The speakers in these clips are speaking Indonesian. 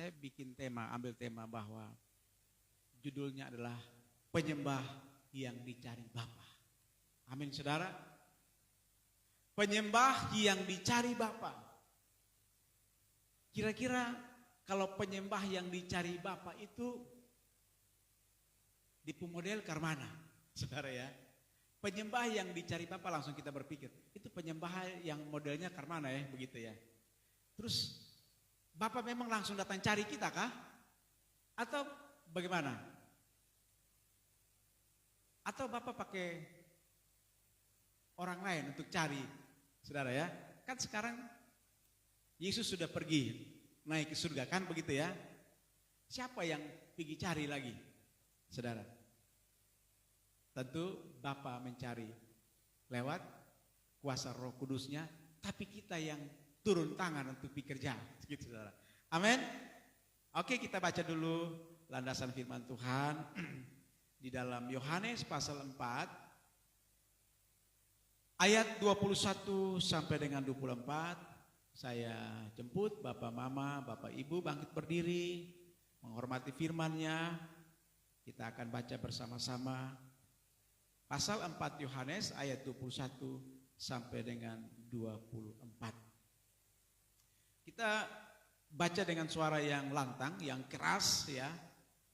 saya bikin tema, ambil tema bahwa judulnya adalah penyembah yang dicari Bapa. Amin saudara. Penyembah yang dicari Bapa. Kira-kira kalau penyembah yang dicari Bapa itu dipemodel ke mana? Saudara ya. Penyembah yang dicari Bapa langsung kita berpikir, itu penyembah yang modelnya ke mana ya, begitu ya. Terus Bapak memang langsung datang cari kita kah? Atau bagaimana? Atau Bapak pakai orang lain untuk cari, saudara ya? Kan sekarang Yesus sudah pergi naik ke surga kan begitu ya? Siapa yang pergi cari lagi, saudara? Tentu Bapa mencari lewat kuasa Roh Kudusnya, tapi kita yang turun tangan untuk bekerja, gitu saudara. Amin. Oke, kita baca dulu landasan firman Tuhan di dalam Yohanes pasal 4 ayat 21 sampai dengan 24. Saya jemput Bapak Mama, Bapak Ibu bangkit berdiri, menghormati firman-Nya. Kita akan baca bersama-sama pasal 4 Yohanes ayat 21 sampai dengan 24. Kita baca dengan suara yang lantang, yang keras ya.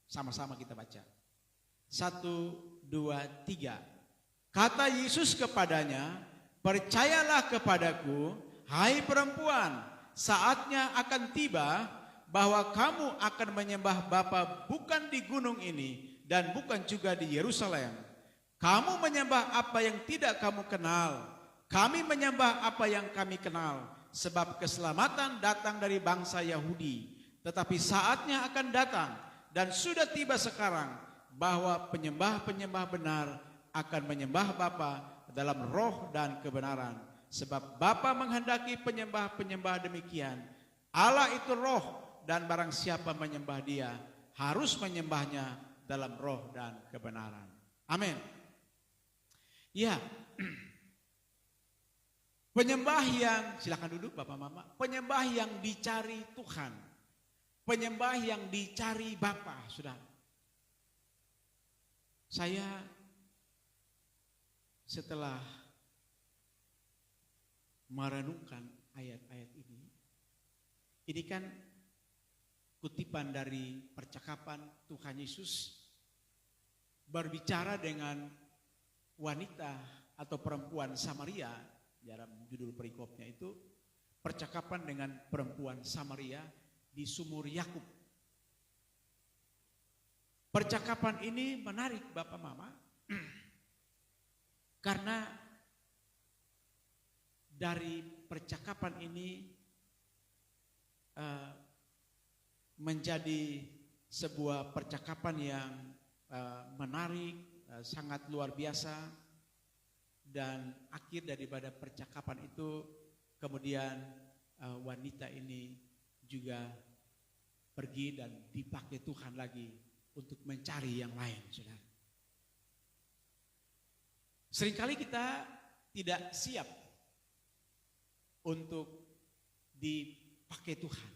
Sama-sama kita baca. 1, 2, 3. Kata Yesus kepadanya, percayalah kepadaku, hai perempuan, saatnya akan tiba bahwa kamu akan menyembah Bapa bukan di gunung ini dan bukan juga di Yerusalem. Kamu menyembah apa yang tidak kamu kenal. Kami menyembah apa yang kami kenal. Sebab keselamatan datang dari bangsa Yahudi. Tetapi saatnya akan datang dan sudah tiba sekarang bahwa penyembah-penyembah benar akan menyembah Bapa dalam roh dan kebenaran. Sebab Bapa menghendaki penyembah-penyembah demikian. Allah itu roh dan barang siapa menyembah Dia harus menyembahnya dalam roh dan kebenaran. Amin. Ya, penyembah yang, silakan duduk Bapak Mama, penyembah yang dicari Tuhan, penyembah yang dicari Bapa, saudara. Saya setelah merenungkan ayat-ayat ini kan kutipan dari percakapan Tuhan Yesus berbicara dengan wanita atau perempuan Samaria. Dalam judul perikopnya itu percakapan dengan perempuan Samaria di sumur Yakub. Percakapan ini menarik Bapak Mama karena dari percakapan ini menjadi sebuah percakapan yang menarik, sangat luar biasa. Dan akhir daripada percakapan itu kemudian wanita ini juga pergi dan dipakai Tuhan lagi untuk mencari yang lain, saudara. Seringkali kita tidak siap untuk dipakai Tuhan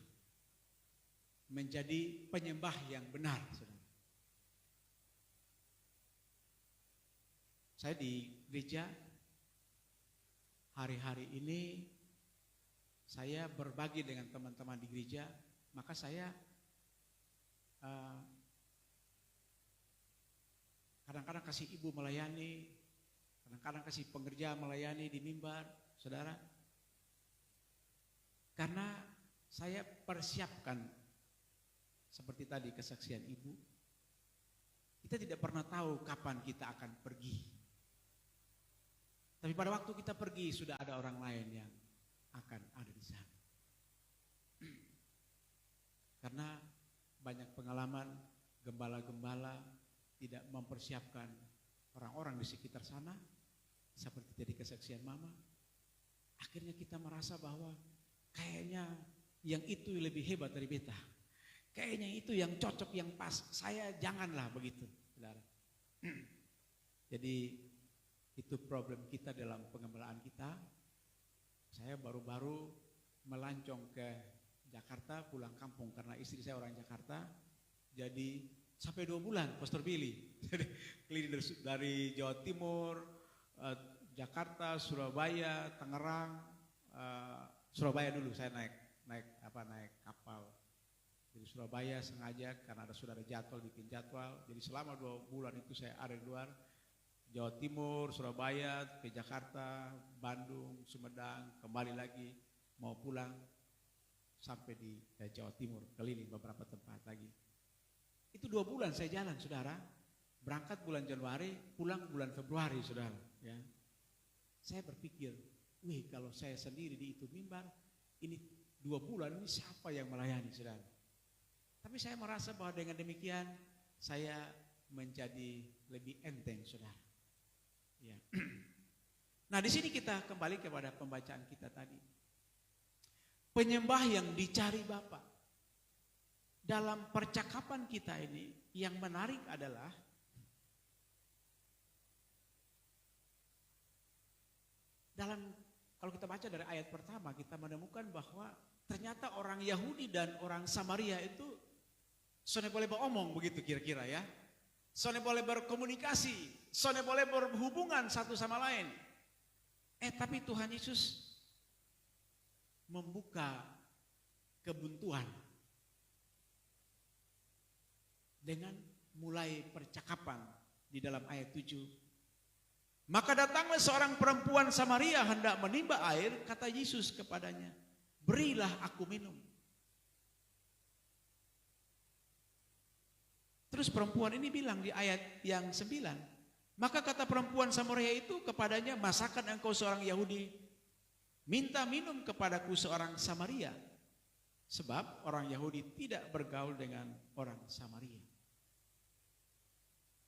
menjadi penyembah yang benar, saudara. Saya di gereja hari-hari ini saya berbagi dengan teman-teman di gereja, maka saya kadang-kadang kasih ibu melayani, kadang-kadang kasih pengerja melayani di mimbar, saudara. Karena saya persiapkan seperti tadi kesaksian ibu, kita tidak pernah tahu kapan kita akan pergi. Tapi pada waktu kita pergi sudah ada orang lain yang akan ada di sana. Karena banyak pengalaman gembala-gembala tidak mempersiapkan orang-orang di sekitar sana, seperti tadi kesaksian Mama. Akhirnya kita merasa bahwa kayaknya yang itu lebih hebat dari beta. Kayaknya itu yang cocok, yang pas. Saya janganlah begitu, saudara. Jadi itu problem kita dalam pengembalaan kita. Saya baru-baru melancong ke Jakarta pulang kampung karena istri saya orang Jakarta. Jadi sampai 2 bulan Pastor Billy. Jadi keliling dari Jawa Timur, Jakarta, Surabaya, Tangerang, Surabaya dulu saya naik kapal. Jadi Surabaya sengaja karena ada saudara jadwal bikin jadwal. Jadi selama 2 bulan itu saya ada di luar. Jawa Timur, Surabaya, ke Jakarta, Bandung, Sumedang, kembali lagi mau pulang sampai di Jawa Timur, keliling beberapa tempat lagi. Itu 2 bulan saya jalan, saudara. Berangkat bulan Januari, pulang bulan Februari, saudara. Ya. Saya berpikir, kalau saya sendiri di itu mimbar, ini 2 bulan ini siapa yang melayani, saudara? Tapi saya merasa bahwa dengan demikian saya menjadi lebih enteng, saudara. Ya. Nah, di sini kita kembali kepada pembacaan kita tadi. Penyembah yang dicari Bapa. Dalam percakapan kita ini yang menarik adalah kalau kita baca dari ayat pertama kita menemukan bahwa ternyata orang Yahudi dan orang Samaria itu soalnya boleh beromong begitu kira-kira ya. Soalnya boleh berkomunikasi, soalnya boleh berhubungan satu sama lain. Tapi Tuhan Yesus membuka kebuntuan dengan mulai percakapan di dalam ayat 7. Maka datanglah seorang perempuan Samaria hendak menimba air, kata Yesus kepadanya, berilah aku minum. Terus perempuan ini bilang di ayat yang 9, maka kata perempuan Samaria itu kepadanya, masakan engkau seorang Yahudi minta minum kepadaku seorang Samaria? Sebab orang Yahudi tidak bergaul dengan orang Samaria.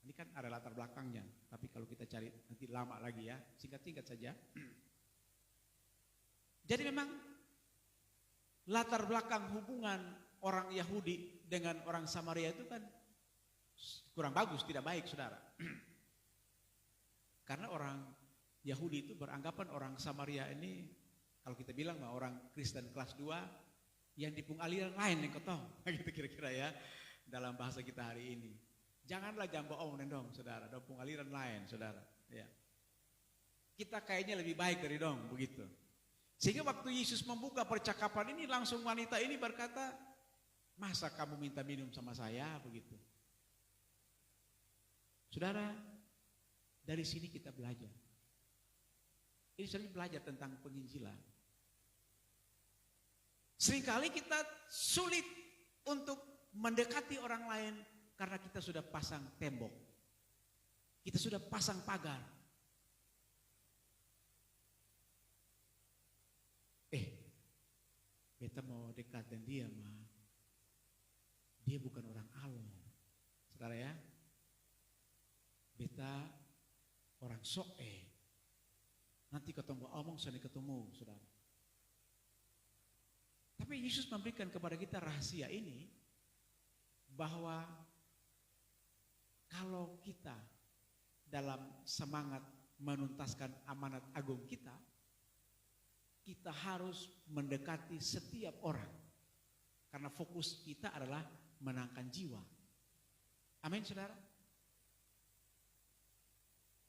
Ini kan ada latar belakangnya, tapi kalau kita cari nanti lama lagi ya, singkat-singkat saja. Jadi memang latar belakang hubungan orang Yahudi dengan orang Samaria itu kan kurang bagus, tidak baik, saudara. Karena orang Yahudi itu beranggapan orang Samaria ini, kalau kita bilang mah orang Kristen kelas 2 yang dipung aliran lain yang ketong, gitu kira-kira ya dalam bahasa kita hari ini. Janganlah jambo omong dong, saudara, dong aliran lain, saudara. Ya. Kita kayaknya lebih baik dari dong, begitu. Sehingga waktu Yesus membuka percakapan ini, langsung wanita ini berkata, masa kamu minta minum sama saya, begitu. Saudara, dari sini kita belajar. Ini sering belajar tentang penginjilan. Seringkali kita sulit untuk mendekati orang lain karena kita sudah pasang tembok. Kita sudah pasang pagar. Beta mau dekatin dia mah. Dia bukan orang Allah. Saudara ya. Beta orang nanti ketemu omong sana ketemu, saudara. Tapi Yesus memberikan kepada kita rahasia ini bahwa kalau kita dalam semangat menuntaskan amanat agung kita harus mendekati setiap orang karena fokus kita adalah menangkan jiwa. Amin, saudara.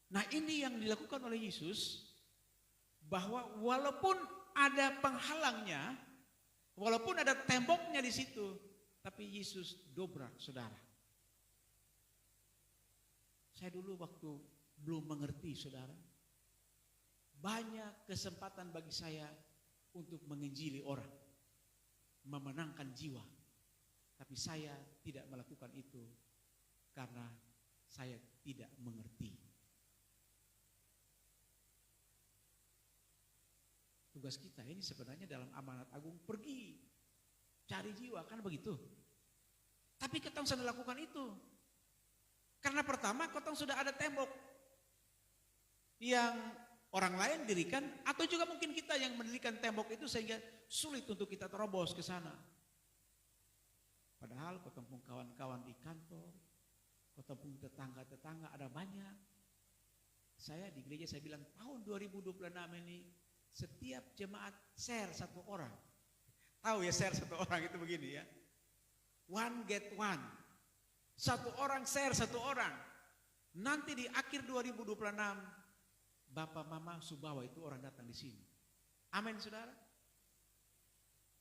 Nah, ini yang dilakukan oleh Yesus, bahwa walaupun ada penghalangnya, walaupun ada temboknya di situ, tapi Yesus dobrak, saudara. Saya dulu waktu belum mengerti, saudara, banyak kesempatan bagi saya untuk menginjili orang, memenangkan jiwa. Tapi saya tidak melakukan itu karena saya tidak mengerti. Tugas kita ini sebenarnya dalam amanat agung pergi cari jiwa, kan begitu. Tapi kita sudah lakukan itu. Karena pertama kita sudah ada tembok yang orang lain dirikan, atau juga mungkin kita yang mendirikan tembok itu sehingga sulit untuk kita terobos ke sana. Padahal ketemu kawan-kawan di kantor, ketemu tetangga-tetangga ada banyak. Saya di gereja saya bilang tahun 2026 ini setiap jemaat share satu orang. Tahu ya share satu orang itu begini ya. One get one. Satu orang share satu orang. Nanti di akhir 2026 Bapak Mama Subawa itu orang datang di sini. Amin saudara.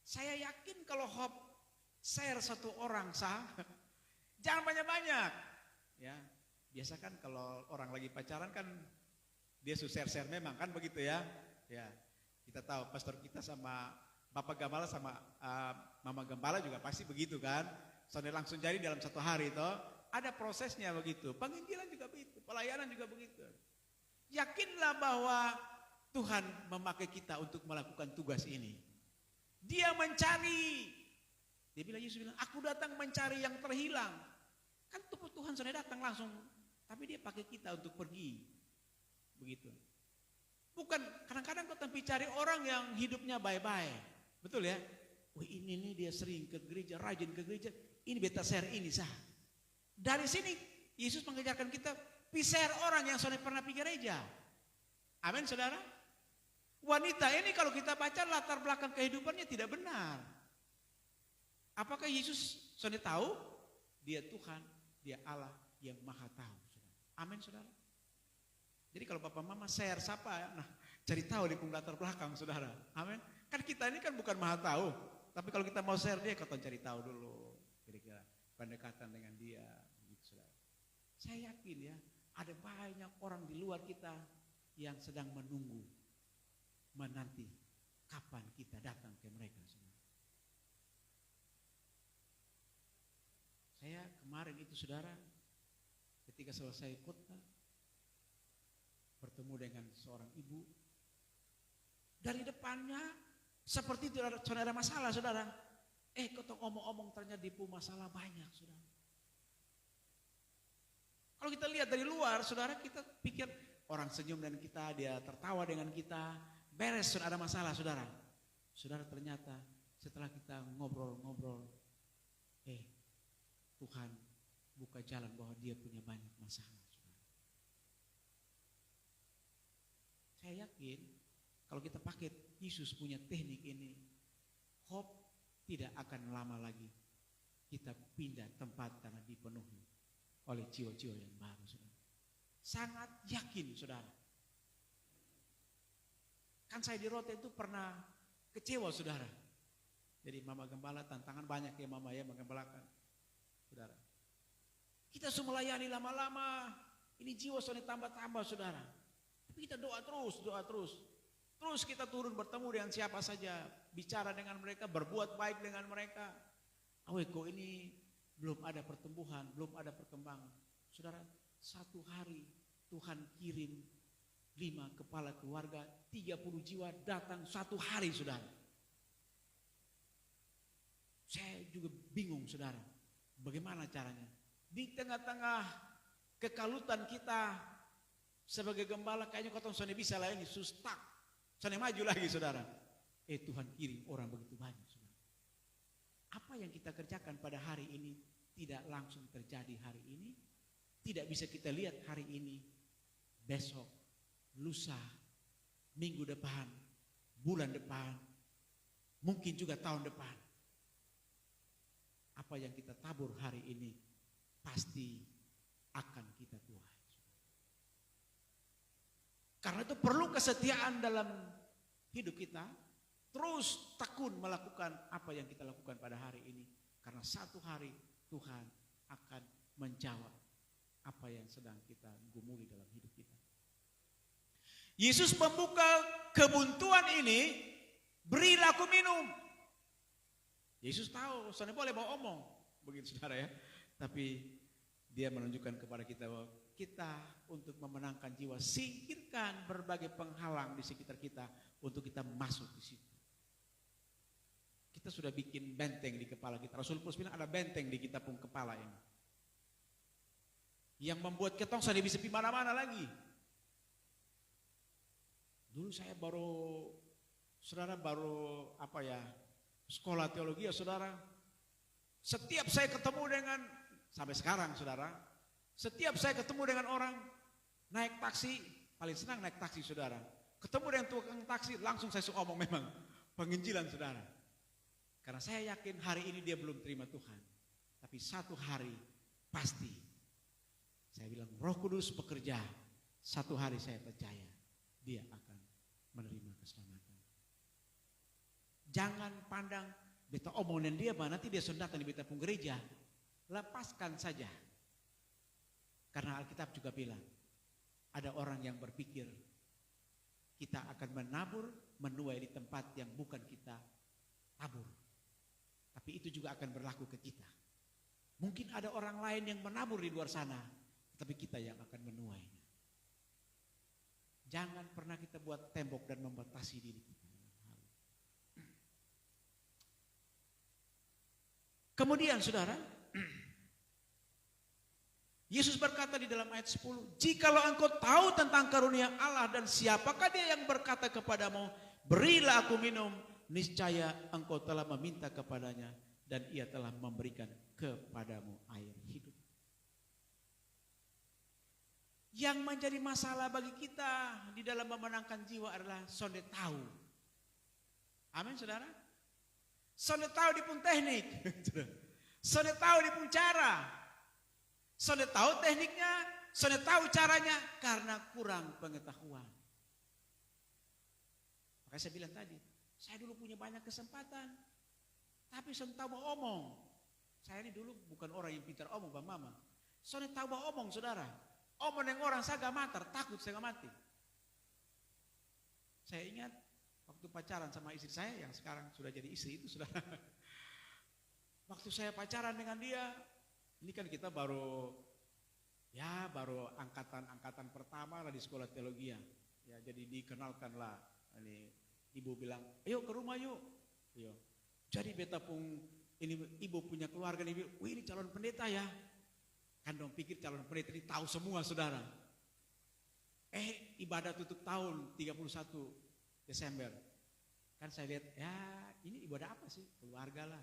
Saya yakin kalau Hope share satu orang sah, jangan banyak-banyak. Ya, biasa kan kalau orang lagi pacaran kan dia share-share memang kan begitu ya. Ya, kita tahu pastor kita sama Bapak Gembala sama Mama Gembala juga pasti begitu kan. Soalnya langsung jadi dalam satu hari itu ada prosesnya begitu. Penginjilan juga begitu, pelayanan juga begitu. Yakinlah bahwa Tuhan memakai kita untuk melakukan tugas ini. Dia mencari. Dia bilang, Yesus bilang, aku datang mencari yang terhilang. Kan Tuhan sudah datang langsung. Tapi dia pakai kita untuk pergi. Begitu. Bukan, kadang-kadang kau tempat cari orang yang hidupnya baik-baik. Betul ya? Wih ini nih dia sering ke gereja, rajin ke gereja. Ini beta share ini sah. Dari sini Yesus mengajarkan kita share orang yang sudah pernah pergi gereja. Amin saudara. Wanita ini kalau kita baca latar belakang kehidupannya tidak benar. Apakah Yesus sudah tahu? Dia Tuhan, dia Allah yang maha tahu. Amin saudara. Jadi kalau Bapak Mama share siapa, nah cari tahu di latar belakang saudara. Amin. Kan kita ini kan bukan maha tahu. Tapi kalau kita mau share dia, kau cari tahu dulu. Kira-kira pendekatan dengan dia. Gitu, saudara. Saya yakin ya, ada banyak orang di luar kita yang sedang menunggu. Menanti kapan kita datang ke mereka semua. Saya kemarin itu saudara, ketika selesai khotbah, bertemu dengan seorang ibu. Dari depannya seperti itu ada masalah saudara. Kau omong-omong ternyata dipu masalah banyak saudara. Kalau kita lihat dari luar saudara, kita pikir orang senyum dengan kita, dia tertawa dengan kita. Beres sudah ada masalah saudara. Saudara ternyata setelah kita ngobrol-ngobrol, Tuhan buka jalan bahwa dia punya banyak masalah saudara. Saya yakin kalau kita pakai Yesus punya teknik ini, Hope tidak akan lama lagi kita pindah tempat karena dipenuhi oleh jiwa-jiwa yang baru saudara. Sangat yakin saudara. Kan saya di Rote itu pernah kecewa saudara. Jadi Mama Gembala tantangan banyak ya Mama ya menggembalakan saudara. Kita semua melayani lama-lama, ini jiwa sudah tambah-tambah saudara. Tapi kita doa terus. Terus kita turun bertemu dengan siapa saja, bicara dengan mereka, berbuat baik dengan mereka. Kok ini belum ada pertumbuhan, belum ada perkembangan. Saudara, satu hari Tuhan kirim 5 kepala keluarga, 30 jiwa datang satu hari saudara. Saya juga bingung saudara, bagaimana caranya? Di tengah-tengah kekalutan kita sebagai gembala, kayaknya kau sudah bisa lah ini, sustak, sudah maju lagi saudara. Tuhan kirim orang begitu banyak saudara. Apa yang kita kerjakan pada hari ini tidak langsung terjadi hari ini, tidak bisa kita lihat hari ini, besok, lusa, minggu depan, bulan depan, mungkin juga tahun depan. Apa yang kita tabur hari ini pasti akan kita tuai. Karena itu perlu kesetiaan dalam hidup kita, terus tekun melakukan apa yang kita lakukan pada hari ini. Karena satu hari Tuhan akan menjawab apa yang sedang kita gumuli dalam hidup kita. Yesus membuka kebuntuan ini, berilah aku minum. Yesus tahu, soalnya boleh mau omong, begitu saudara ya. Tapi dia menunjukkan kepada kita bahwa kita untuk memenangkan jiwa, singkirkan berbagai penghalang di sekitar kita untuk kita masuk di situ. Kita sudah bikin benteng di kepala kita. Rasul Paulus bilang ada benteng di kita pun kepala ini. Yang membuat kita tidak bisa pergi mana-mana lagi. Dulu saya baru sekolah teologi ya saudara. Setiap saya ketemu dengan, sampai sekarang saudara, setiap saya ketemu dengan orang naik taksi, paling senang naik taksi saudara. Ketemu dengan tukang taksi, langsung saya ngomong memang penginjilan saudara. Karena saya yakin hari ini dia belum terima Tuhan. Tapi satu hari pasti. Saya bilang Roh Kudus bekerja. Satu hari saya percaya dia akan menerima keselamatan. Jangan pandang beta omongin dia, nanti dia datang di beta pun gereja. Lepaskan saja. Karena Alkitab juga bilang, ada orang yang berpikir kita akan menabur, menuai di tempat yang bukan kita tabur. Tapi itu juga akan berlaku ke kita. Mungkin ada orang lain yang menabur di luar sana, tapi kita yang akan menuainya. Jangan pernah kita buat tembok dan membatasi diri kita. Kemudian saudara, Yesus berkata di dalam ayat 10, jikalau engkau tahu tentang karunia Allah dan siapakah dia yang berkata kepadamu, berilah aku minum, niscaya engkau telah meminta kepadanya dan ia telah memberikan kepadamu air hidup. Yang menjadi masalah bagi kita di dalam memenangkan jiwa adalah sonde tahu. Amin saudara. Sonde tahu di pun teknik. Sonde tahu di pun cara. Sonde tahu tekniknya, sonde tahu caranya karena kurang pengetahuan. Makanya saya bilang tadi, saya dulu punya banyak kesempatan. Tapi sonde tahu mau omong. Saya ini dulu bukan orang yang pintar omong bang mama. Sonde tahu mau omong saudara. Omong yang orang saya gak matar, takut saya gak mati. Saya ingat waktu pacaran sama istri saya yang sekarang sudah jadi istri itu saudara. Waktu saya pacaran dengan dia, ini kan kita baru angkatan pertama lah di sekolah teologi ya. Jadi dikenalkan lah. Ini ibu bilang, ayo ke rumah yuk. Yo. Jadi beta pun ini ibu punya keluarga nih, wih ini calon pendeta ya. Kan dong pikir calon pendeta ini tahu semua saudara. Ibadah tutup tahun 31 Desember. Kan saya lihat, ya ini ibadah apa sih? Keluarga lah.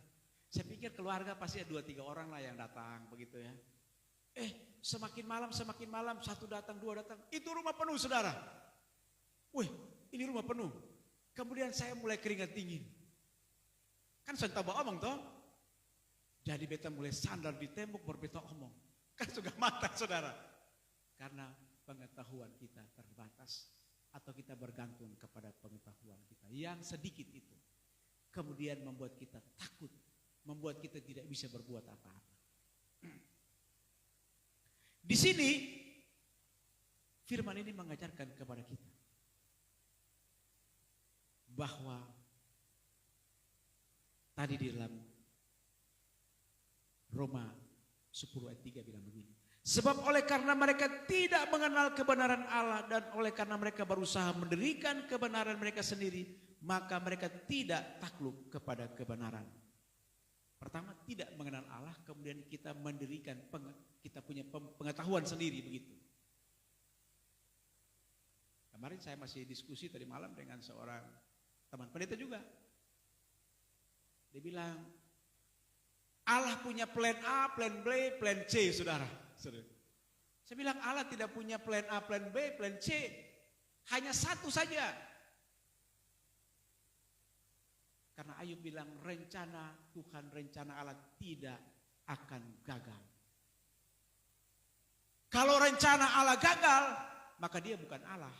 Saya pikir keluarga pasti ada 2-3 orang lah yang datang begitu ya. Semakin malam, satu datang, dua datang. Itu rumah penuh saudara. Wih, ini rumah penuh. Kemudian saya mulai keringat dingin. Kan saya tahu omong toh. Jadi beta mulai sandar di tembok berbeta omong. Kan sudah mata saudara. Karena pengetahuan kita terbatas. Atau kita bergantung kepada pengetahuan kita. Yang sedikit itu. Kemudian membuat kita takut. Membuat kita tidak bisa berbuat apa-apa. Di sini firman ini mengajarkan kepada kita. Bahwa tadi di dalam Roma 10 ayat 3 bilang begini. Sebab oleh karena mereka tidak mengenal kebenaran Allah dan oleh karena mereka berusaha mendirikan kebenaran mereka sendiri, maka mereka tidak takluk kepada kebenaran. Pertama, tidak mengenal Allah, kemudian kita mendirikan, kita punya pengetahuan sendiri begitu. Kemarin saya masih diskusi tadi malam dengan seorang teman pendeta juga. Dia bilang, Allah punya plan A, plan B, plan C, saudara. Saya bilang Allah tidak punya plan A, plan B, plan C. Hanya satu saja. Karena Ayub bilang rencana Tuhan, rencana Allah tidak akan gagal. Kalau rencana Allah gagal, maka dia bukan Allah.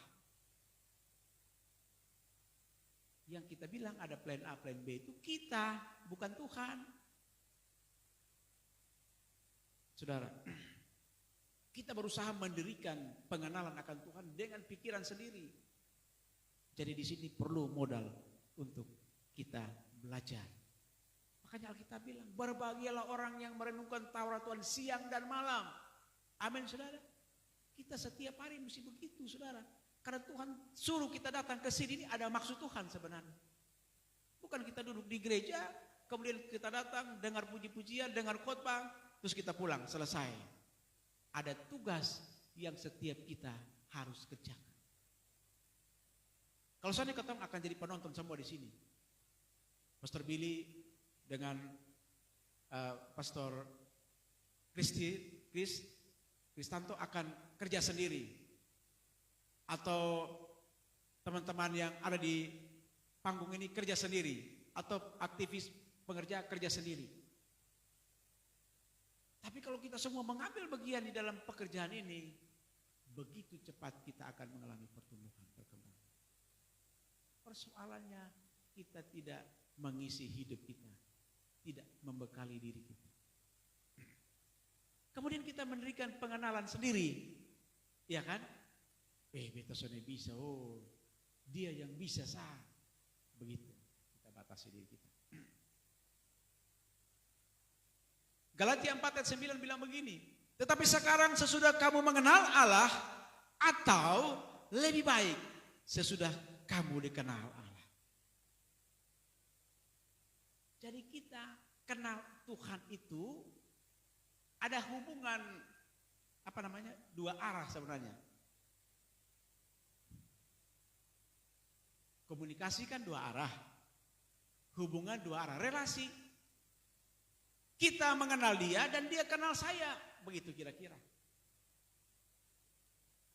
Yang kita bilang ada plan A, plan B itu kita, bukan Tuhan. Saudara, kita berusaha mendirikan pengenalan akan Tuhan dengan pikiran sendiri. Jadi di sini perlu modal untuk kita belajar. Makanya Alkitab bilang, berbahagialah orang yang merenungkan Taurat Tuhan siang dan malam. Amin saudara. Kita setiap hari mesti begitu saudara. Karena Tuhan suruh kita datang ke sini, ini ada maksud Tuhan sebenarnya. Bukan kita duduk di gereja, kemudian kita datang dengar puji-pujian, dengar khotbah, terus kita pulang, selesai. Ada tugas yang setiap kita harus kerjakan. Kalau saya ketemu akan jadi penonton semua di sini. Pastor Billy dengan Pastor Kristanto akan kerja sendiri. Atau teman-teman yang ada di panggung ini kerja sendiri. Atau aktivis pengerja kerja sendiri. Tapi kalau kita semua mengambil bagian di dalam pekerjaan ini, begitu cepat kita akan mengalami pertumbuhan, perkembangan. Persoalannya kita tidak mengisi hidup kita, tidak membekali diri kita. Kemudian kita memberikan pengenalan sendiri, ya kan? Beta sudah bisa, oh dia yang bisa sah. Begitu kita batasi diri kita. Galatia 4 ayat 9 bilang begini, tetapi sekarang sesudah kamu mengenal Allah, atau lebih baik sesudah kamu dikenal Allah. Jadi kita kenal Tuhan itu ada hubungan dua arah sebenarnya. Komunikasi kan dua arah, hubungan dua arah, relasi. Kita mengenal dia dan dia kenal saya, begitu kira-kira.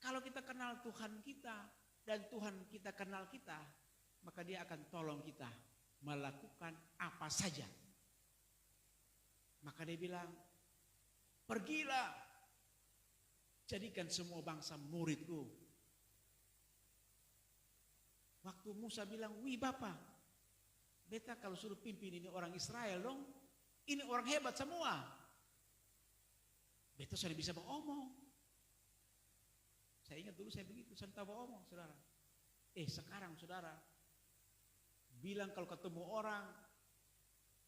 Kalau kita kenal Tuhan kita dan Tuhan kita kenal kita, maka dia akan tolong kita melakukan apa saja. Maka dia bilang, pergilah, jadikan semua bangsa muridku. Waktu Musa bilang, wih Bapak, beta kalau suruh pimpin ini orang Israel dong, ini orang hebat semua. Beta sudah bisa beromong. Saya ingat dulu saya begitu, saya tahu beromong saudara. Sekarang saudara, bilang kalau ketemu orang,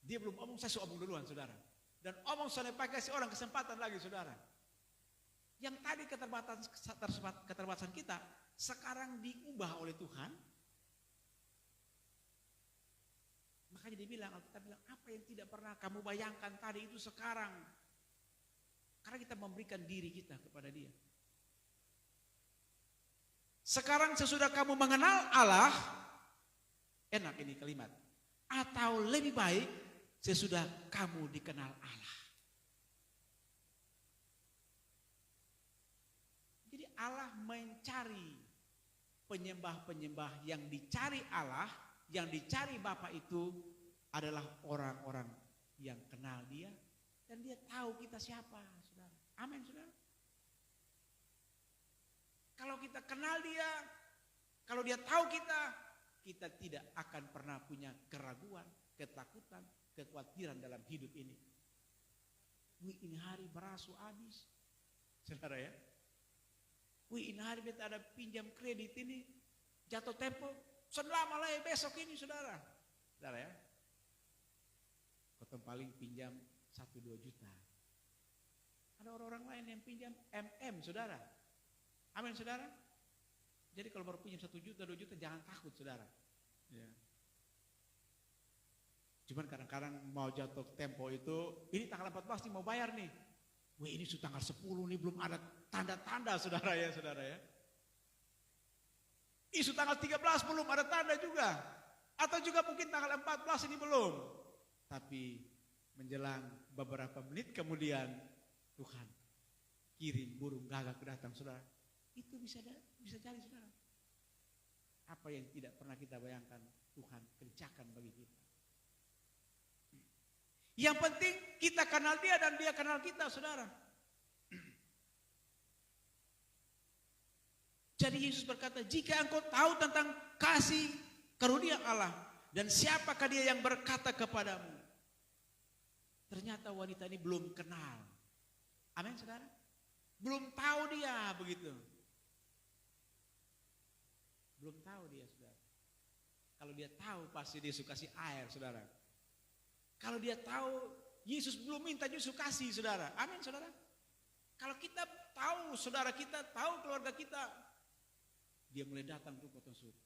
dia belum omong, saya sudah omong duluan saudara. Dan omong sampai kasih orang kesempatan lagi saudara. Yang tadi keterbatasan kita, sekarang diubah oleh Tuhan. Makanya dia bilang, Alkitab bilang, apa yang tidak pernah kamu bayangkan tadi itu sekarang. Karena kita memberikan diri kita kepada dia. Sekarang sesudah kamu mengenal Allah, enak ini kalimat. Atau lebih baik sesudah kamu dikenal Allah. Jadi Allah mencari penyembah-penyembah yang dicari Allah, yang dicari Bapa itu adalah orang-orang yang kenal dia dan dia tahu kita siapa, saudara. Amin, saudara. Kalau kita kenal dia, kalau dia tahu kita tidak akan pernah punya keraguan, ketakutan, kekhawatiran dalam hidup ini. Wih, ini hari berasu habis, saudara ya. Wih, ini hari beta ada pinjam kredit ini, jatuh tempo. Selama lah besok ini saudara. Saudara ya. Kotong paling pinjam 1-2 juta. Ada orang-orang lain yang pinjam saudara. Amin saudara. Jadi kalau baru pinjam 1 juta, 2 juta jangan takut saudara. Ya. Cuman kadang-kadang mau jatuh tempo itu, ini tanggal 14 nih mau bayar nih. Wih ini sudah tanggal 10 nih belum ada tanda-tanda saudara ya saudara ya. Isu tanggal 13 belum ada tanda juga. Atau juga mungkin tanggal 14 ini belum. Tapi menjelang beberapa menit kemudian Tuhan kirim burung gagak datang saudara. Itu bisa jadi saudara. Apa yang tidak pernah kita bayangkan Tuhan kerjakan bagi kita. Yang penting kita kenal dia dan dia kenal kita saudara. Jadi Yesus berkata, jika engkau tahu tentang kasih karunia Allah dan siapakah dia yang berkata kepadamu. Ternyata wanita ini belum kenal. Amin saudara. Belum tahu dia begitu. Belum tahu dia saudara. Kalau dia tahu pasti Yesus kasih air saudara. Kalau dia tahu Yesus belum minta Yesus kasih saudara. Amin saudara. Kalau kita tahu saudara kita, tahu keluarga kita, dia mulai datang tuh potong suruh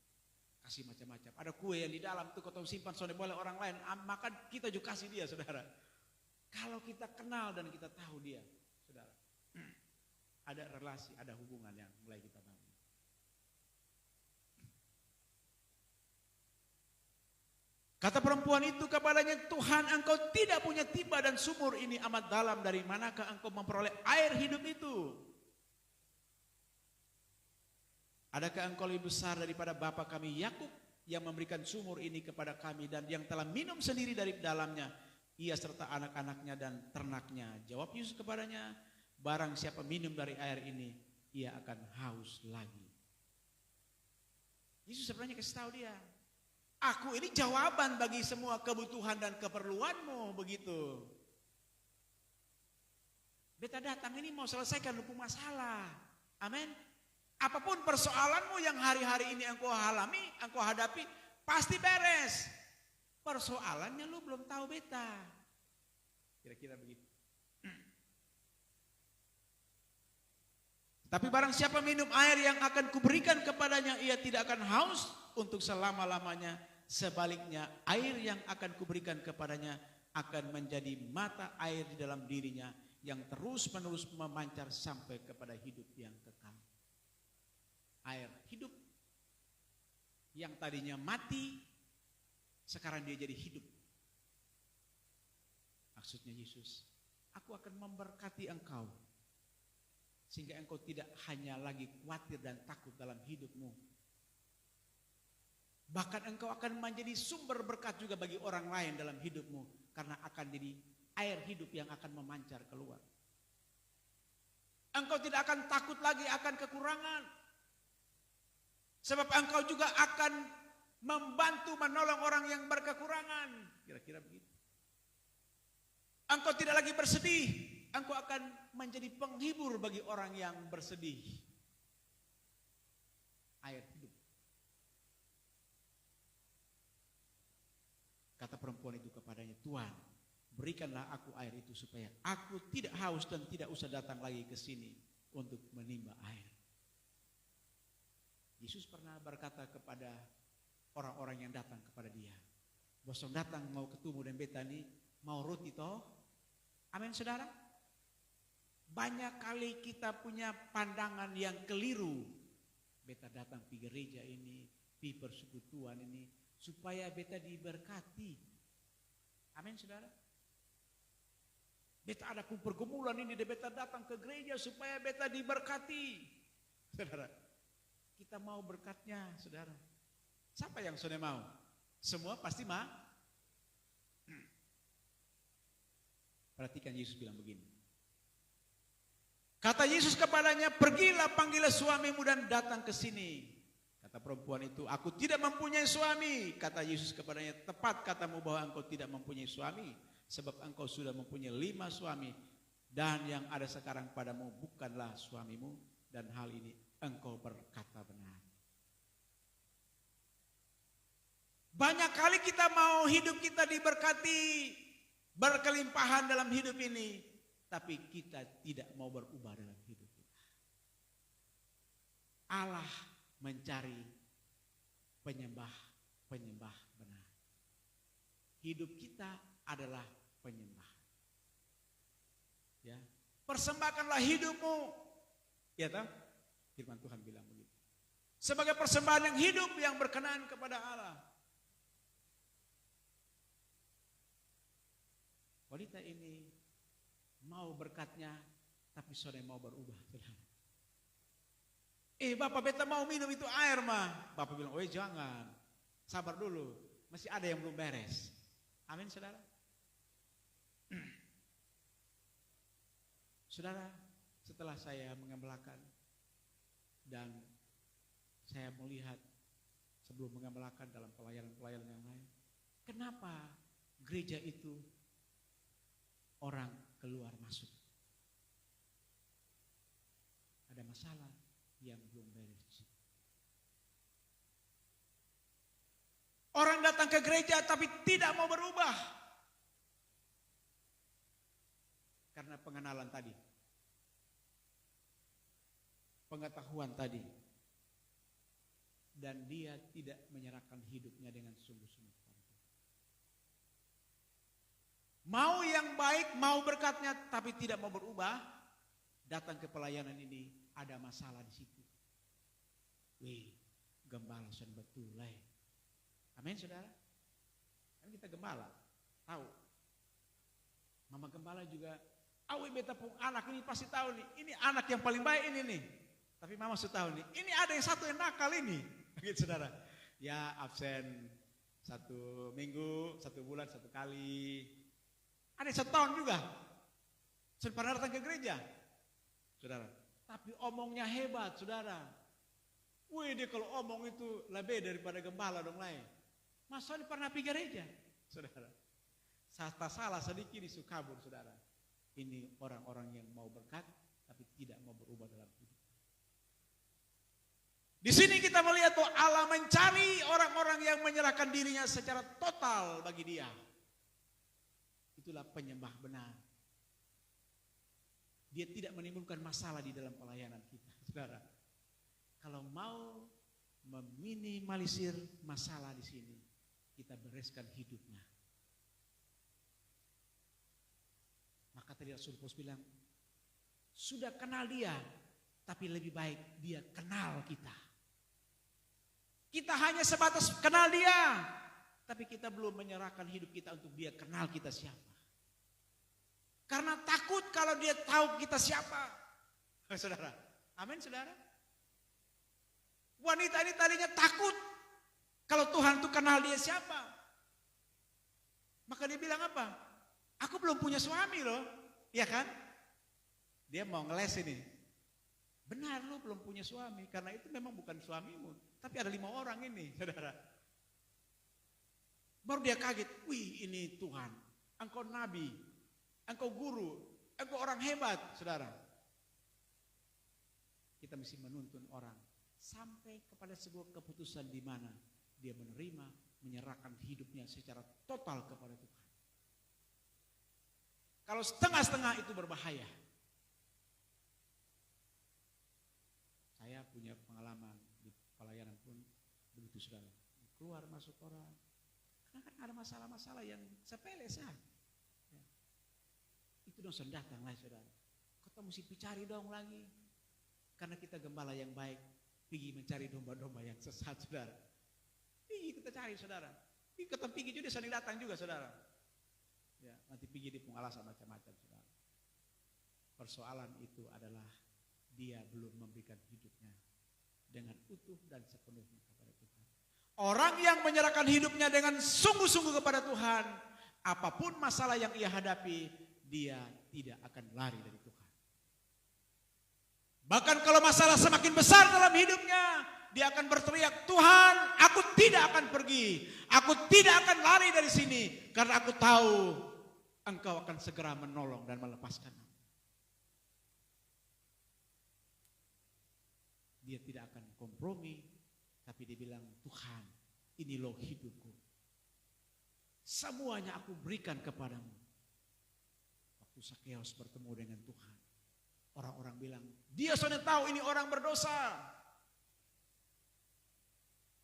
kasih macam-macam. Ada kue yang di dalam tuh potong simpan soalnya boleh orang lain, maka kita juga kasih dia saudara. Kalau kita kenal dan kita tahu dia saudara, ada relasi, ada hubungan yang mulai kita bangun. Kata perempuan itu kepadanya, Tuhan engkau tidak punya timba dan sumur ini amat dalam, dari manakah engkau memperoleh air hidup itu? Adakah engkau lebih besar daripada bapa kami Yakub yang memberikan sumur ini kepada kami dan yang telah minum sendiri dari dalamnya, ia serta anak-anaknya dan ternaknya. Jawab Yesus kepadanya, barang siapa minum dari air ini, ia akan haus lagi. Yesus sebenarnya kasih tahu dia, aku ini jawaban bagi semua kebutuhan dan keperluanmu, begitu. Beta datang ini mau selesaikan 20 masalah. Amin. Apapun persoalanmu yang hari-hari ini engkau alami, engkau hadapi, pasti beres. Persoalannya lu belum tahu beta. Kira-kira begitu. Tapi barang siapa minum air yang akan kuberikan kepadanya, ia tidak akan haus untuk selama-lamanya. Sebaliknya, air yang akan kuberikan kepadanya akan menjadi mata air di dalam dirinya yang terus-menerus memancar sampai kepada hidup yang kekal. Air hidup yang tadinya mati, sekarang dia jadi hidup. Maksudnya Yesus, aku akan memberkati engkau sehingga engkau tidak hanya lagi khawatir dan takut dalam hidupmu. Bahkan engkau akan menjadi sumber berkat juga bagi orang lain dalam hidupmu, karena akan jadi air hidup yang akan memancar keluar. Engkau tidak akan takut lagi akan kekurangan, sebab engkau juga akan membantu menolong orang yang berkekurangan. Kira-kira begitu. Engkau tidak lagi bersedih, engkau akan menjadi penghibur bagi orang yang bersedih. Air hidup. Kata perempuan itu kepadanya, Tuhan, berikanlah aku air itu supaya aku tidak haus dan tidak usah datang lagi ke sini untuk menimba air. Yesus pernah berkata kepada orang-orang yang datang kepada dia, bosong datang mau ketemu dan beta nih, mau roti toh? Amin saudara. Banyak kali kita punya pandangan yang keliru. Beta datang di gereja ini, di persekutuan ini, supaya beta diberkati. Amin saudara. Beta ada pergumulan ini, beta datang ke gereja supaya beta diberkati. Saudara, kita mau berkatnya saudara. Siapa yang sudah mau? Semua pasti mau. Perhatikan Yesus bilang begini. Kata Yesus kepadanya, pergilah panggillah suamimu dan datang ke sini. Kata perempuan itu, aku tidak mempunyai suami. Kata Yesus kepadanya, tepat katamu bahwa engkau tidak mempunyai suami, sebab engkau sudah mempunyai 5 suami, dan yang ada sekarang padamu bukanlah suamimu, dan hal ini engkau berkata benar. Banyak kali kita mau hidup kita diberkati, berkelimpahan dalam hidup ini, tapi kita tidak mau berubah dalam hidup kita. Allah mencari penyembah benar. Hidup kita adalah penyembah. Ya, persembahkanlah hidupmu. Ya tahu? Firman Tuhan bilang begitu. Sebagai persembahan yang hidup yang berkenan kepada Allah. Wanita ini mau berkatnya, tapi sore mau berubah. Bapak beta mau minum itu air mah. Bapak bilang, jangan, sabar dulu, masih ada yang belum beres. Amin saudara. Saudara, setelah saya mengembalakan dan saya melihat sebelum mengembalakan dalam pelayanan-pelayanan yang lain, kenapa gereja itu orang keluar masuk? Ada masalah yang belum beres. Orang datang ke gereja tapi tidak mau berubah. Karena pengenalan tadi. Pengetahuan tadi. Dan dia tidak menyerahkan hidupnya dengan sungguh-sungguh. Mau yang baik, mau berkatnya, tapi tidak mau berubah. Datang ke pelayanan ini, ada masalah di situ. Gembala sen betul lah. Amin saudara. Kan kita gembala, tahu. Mama gembala juga, beta pun anak ini pasti tahu nih. Ini anak yang paling baik ini nih. Tapi mama sudah tahu nih, ini ada yang satu yang nakal ini. Begitu saudara. Ya absen 1 minggu, 1 bulan 1 kali. Ada 1 tahun juga. Saya pernah datang ke gereja, saudara. Tapi omongnya hebat, saudara. Wih, dia kalau omong itu lebih daripada gembala dong lain. Masa dia pernah pergi gereja, saudara. Salah sedikit disuruh kabur, saudara. Ini orang-orang yang mau berkat, tapi tidak mau berubah dalam hidup. Di sini kita melihat bahwa Allah mencari orang-orang yang menyerahkan dirinya secara total bagi Dia. Itulah penyembah benar. Dia tidak menimbulkan masalah di dalam pelayanan kita, saudara. Kalau mau meminimalisir masalah di sini, kita bereskan hidupnya. Maka tadi Rasul Paulus bilang, sudah kenal Dia, tapi lebih baik Dia kenal kita. Kita hanya sebatas kenal Dia, tapi kita belum menyerahkan hidup kita untuk Dia kenal kita siapa. Karena takut kalau Dia tahu kita siapa. Saudara, amin saudara. Wanita ini tadinya takut kalau Tuhan itu kenal dia siapa. Maka dia bilang apa? Aku belum punya suami loh, ya kan? Dia mau ngeles ini. Benar lo belum punya suami, karena itu memang bukan suamimu. Tapi ada 5 orang ini, saudara. Baru dia kaget, wih ini Tuhan, engkau nabi, engkau guru, engkau orang hebat, saudara. Kita mesti menuntun orang sampai kepada sebuah keputusan di mana dia menerima, menyerahkan hidupnya secara total kepada Tuhan. Kalau setengah-setengah itu berbahaya. Saya punya pengalaman di pelayanan pun begitu, saudara. Keluar masuk orang, karena kan ada masalah-masalah yang sepele saja. Ya. Itu dosen datang lah, saudara. Kita mesti cari dong lagi, karena kita gembala yang baik, pergi mencari domba-domba yang sesat, saudara. Pergi kita cari, saudara. Kita pergi juga sering datang juga, saudara. Ya, nanti pergi di pengalasan macam-macam, saudara. Persoalan itu adalah dia belum memberikan hidupnya dengan utuh dan sepenuhnya kepada Tuhan. Orang yang menyerahkan hidupnya dengan sungguh-sungguh kepada Tuhan, apapun masalah yang ia hadapi, dia tidak akan lari dari Tuhan. Bahkan kalau masalah semakin besar dalam hidupnya, dia akan berteriak, Tuhan, aku tidak akan pergi, aku tidak akan lari dari sini, karena aku tahu Engkau akan segera menolong dan melepaskan. Dia tidak akan kompromi, tapi dia bilang, Tuhan, ini loh hidupku. Semuanya aku berikan kepadamu. Waktu Sakeus bertemu dengan Tuhan, orang-orang bilang, dia sudah tahu ini orang berdosa.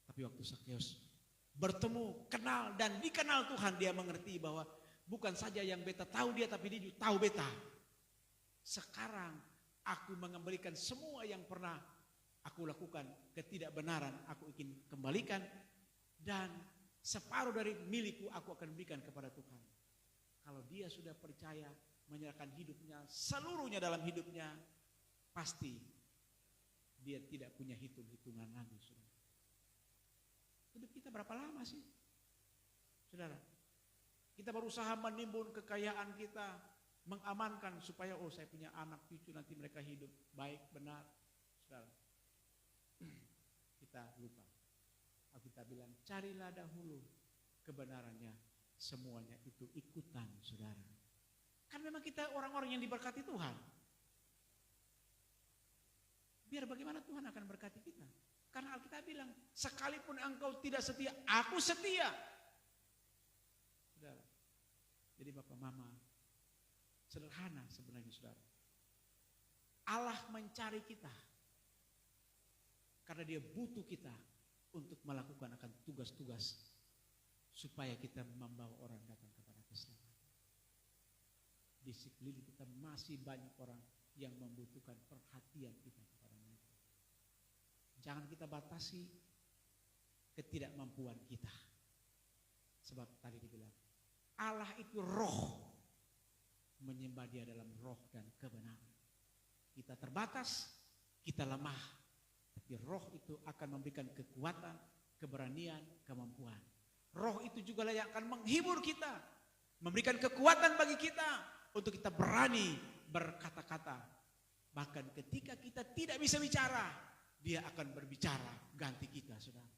Tapi waktu Sakeus bertemu, kenal dan dikenal Tuhan, dia mengerti bahwa bukan saja yang beta tahu dia, tapi dia juga tahu beta. Sekarang aku mengembalikan semua yang pernah aku lakukan, ketidakbenaran aku ingin kembalikan, dan separuh dari milikku aku akan berikan kepada Tuhan. Kalau dia sudah percaya menyerahkan hidupnya, seluruhnya dalam hidupnya, pasti dia tidak punya hitung-hitungan lagi, saudara. Hidup kita berapa lama sih, saudara? Kita berusaha menimbun kekayaan kita, mengamankan supaya saya punya anak cucu nanti mereka hidup baik, benar, saudara. Kita lupa. Kita bilang carilah dahulu kebenarannya, semuanya itu ikutan, saudara. Kan memang kita orang-orang yang diberkati Tuhan. Biar bagaimana Tuhan akan berkati kita. Karena Alkitab bilang, sekalipun engkau tidak setia, aku setia. Saudara. Jadi Bapak Mama, sederhana sebenarnya, saudara. Allah mencari kita karena dia butuh kita untuk melakukan akan tugas-tugas supaya kita membawa orang datang kepada keselamatan. Di sekeliling kita masih banyak orang yang membutuhkan perhatian kita kepada mereka. Jangan kita batasi ketidakmampuan kita. Sebab tadi dibilang, Allah itu roh, menyembah dia dalam roh dan kebenaran. Kita terbatas, kita lemah. Tapi roh itu akan memberikan kekuatan, keberanian, kemampuan. Roh itu juga yang akan menghibur kita, memberikan kekuatan bagi kita untuk kita berani berkata-kata. Bahkan ketika kita tidak bisa bicara, Dia akan berbicara ganti kita, saudara.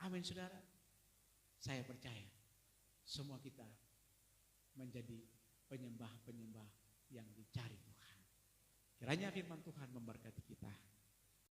Amin, saudara. Saya percaya semua kita menjadi penyembah-penyembah yang dicari Tuhan. Kiranya firman Tuhan memberkati kita.